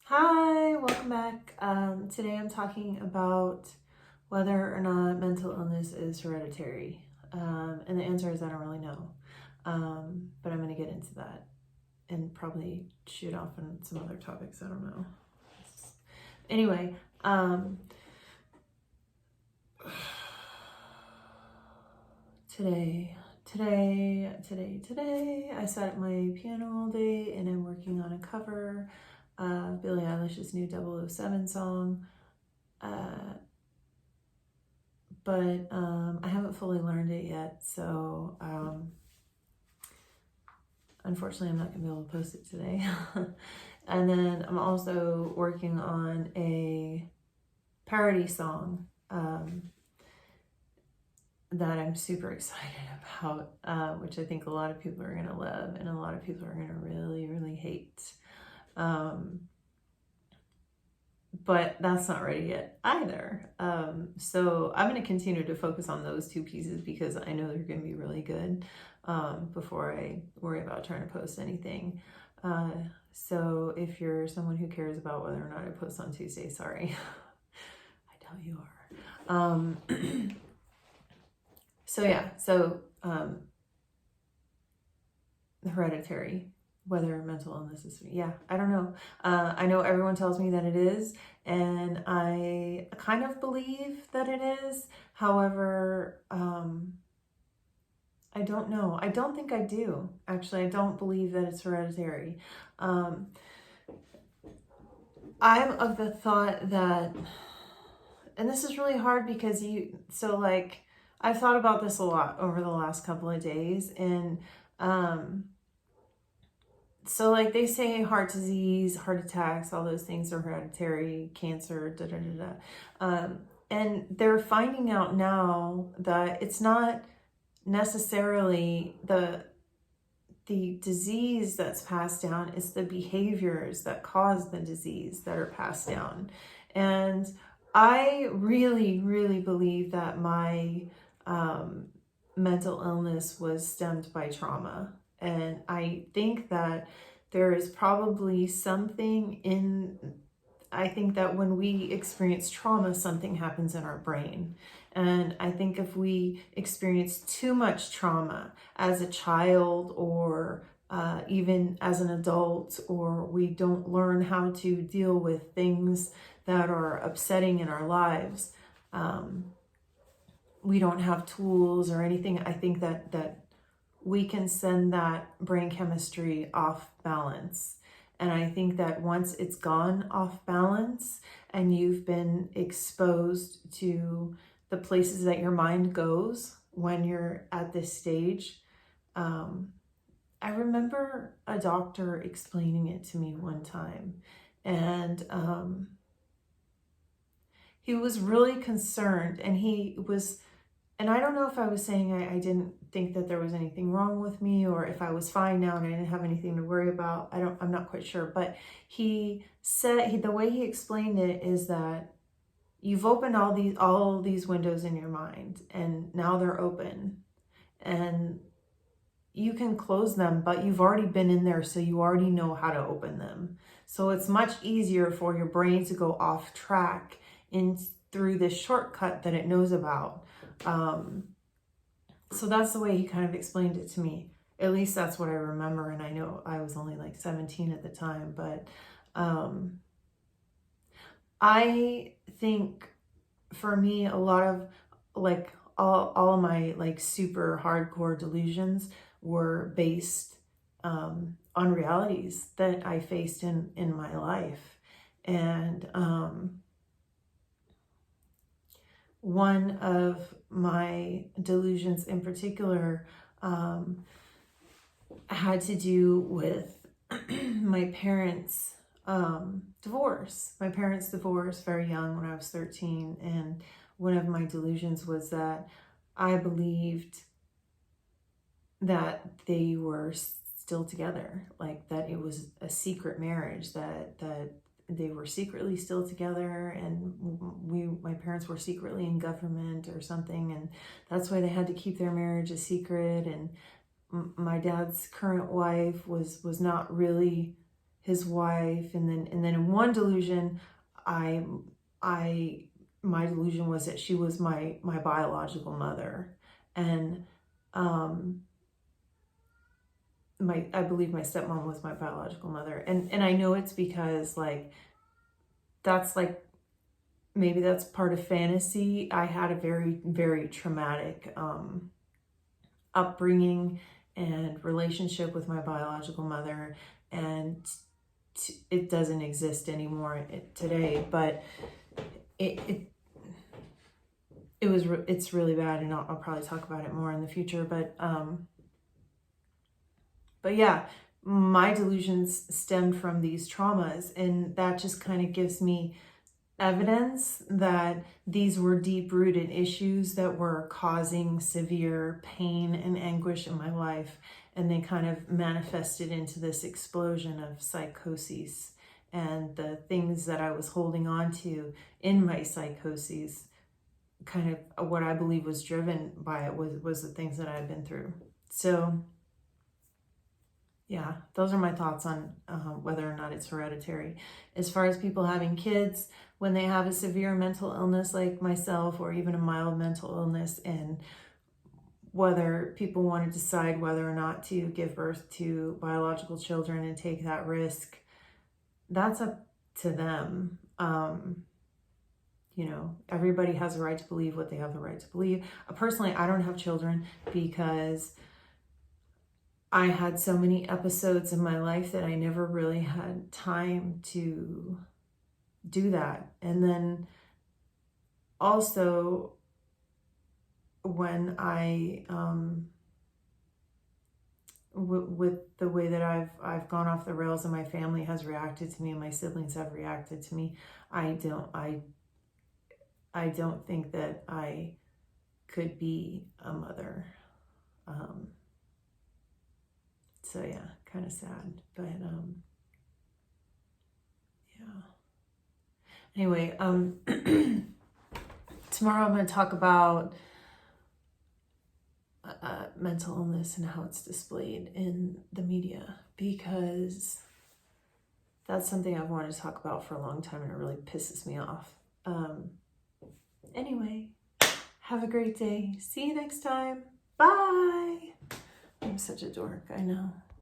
Hi, welcome back. Today I'm talking about whether or not mental illness is hereditary. And the answer is I don't really know. But I'm going to get into that and probably shoot off on some other topics. I don't know. Anyway, today, I sat at my piano all day and I'm working on a cover of Billie Eilish's new 007 song. But I haven't fully learned it yet, so unfortunately I'm not going to be able to post it today. And then I'm also working on a parody song that I'm super excited about, which I think a lot of people are going to love and a lot of people are going to really, really hate. But that's not ready yet either. So I'm going to continue to focus on those two pieces because I know they're going to be really good before I worry about trying to post anything. So if you're someone who cares about whether or not I post on Tuesday, sorry. I doubt you are. So hereditary. Whether mental illness is, I don't know. I know everyone tells me that it is, and I kind of believe that it is. However, I don't know. I don't think I do. Actually, I don't believe that it's hereditary. I'm of the thought that, and this is really hard because I've thought about this a lot over the last couple of days, and so like they say heart disease, heart attacks, all those things are hereditary, cancer, and they're finding out now that it's not necessarily the disease that's passed down, it's the behaviors that cause the disease that are passed down. And I really, really believe that my mental illness was stemmed by trauma. And I think that there is probably something I think that when we experience trauma, something happens in our brain. And I think if we experience too much trauma as a child or even as an adult, or we don't learn how to deal with things that are upsetting in our lives, we don't have tools or anything, I think that we can send that brain chemistry off balance. And I think that once it's gone off balance and you've been exposed to the places that your mind goes when you're at this stage, I remember a doctor explaining it to me one time, and he was really concerned, and I don't know if I was saying I didn't think that there was anything wrong with me, or if I was fine now and I didn't have anything to worry about. I'm not quite sure. But he said, the way he explained it is that you've opened all these windows in your mind, and now they're open. And you can close them, but you've already been in there, so you already know how to open them. So it's much easier for your brain to go off track through this shortcut that it knows about. So that's the way he kind of explained it to me. At least that's what I remember. And I know I was only like 17 at the time, but I think for me, a lot of like all of my like super hardcore delusions were based on realities that I faced in my life. And one of my delusions in particular had to do with my parents' divorce. My parents divorced very young when I was 13, and one of my delusions was that I believed that they were still together, like that it was a secret marriage, that they were secretly still together, and my parents were secretly in government or something, and that's why they had to keep their marriage a secret. And my dad's current wife was not really his wife, and then in one delusion, my delusion was that she was my biological mother, and I believe my stepmom was my biological mother, and I know it's because like that's like, maybe that's part of fantasy. I had a very, very traumatic upbringing and relationship with my biological mother, and it doesn't exist anymore today, but it's really bad, and I'll probably talk about it more in the future, but yeah, my delusions stemmed from these traumas, and that just kind of gives me evidence that these were deep-rooted issues that were causing severe pain and anguish in my life, and they kind of manifested into this explosion of psychoses, and the things that I was holding on to in my psychoses, kind of what I believe was driven by it was the things that I had been through. So yeah, those are my thoughts on whether or not it's hereditary. As far as people having kids, when they have a severe mental illness like myself, or even a mild mental illness, and whether people want to decide whether or not to give birth to biological children and take that risk, that's up to them. You know, everybody has a right to believe what they have the right to believe. Personally, I don't have children because I had so many episodes in my life that I never really had time to do that. And then also when I, with the way that I've gone off the rails and my family has reacted to me and my siblings have reacted to me, I don't think that I could be a mother. So yeah, kind of sad, but yeah. Anyway, tomorrow I'm going to talk about mental illness and how it's displayed in the media, because that's something I've wanted to talk about for a long time, and it really pisses me off. Anyway, have a great day. See you next time. Bye. I'm such a dork, I know.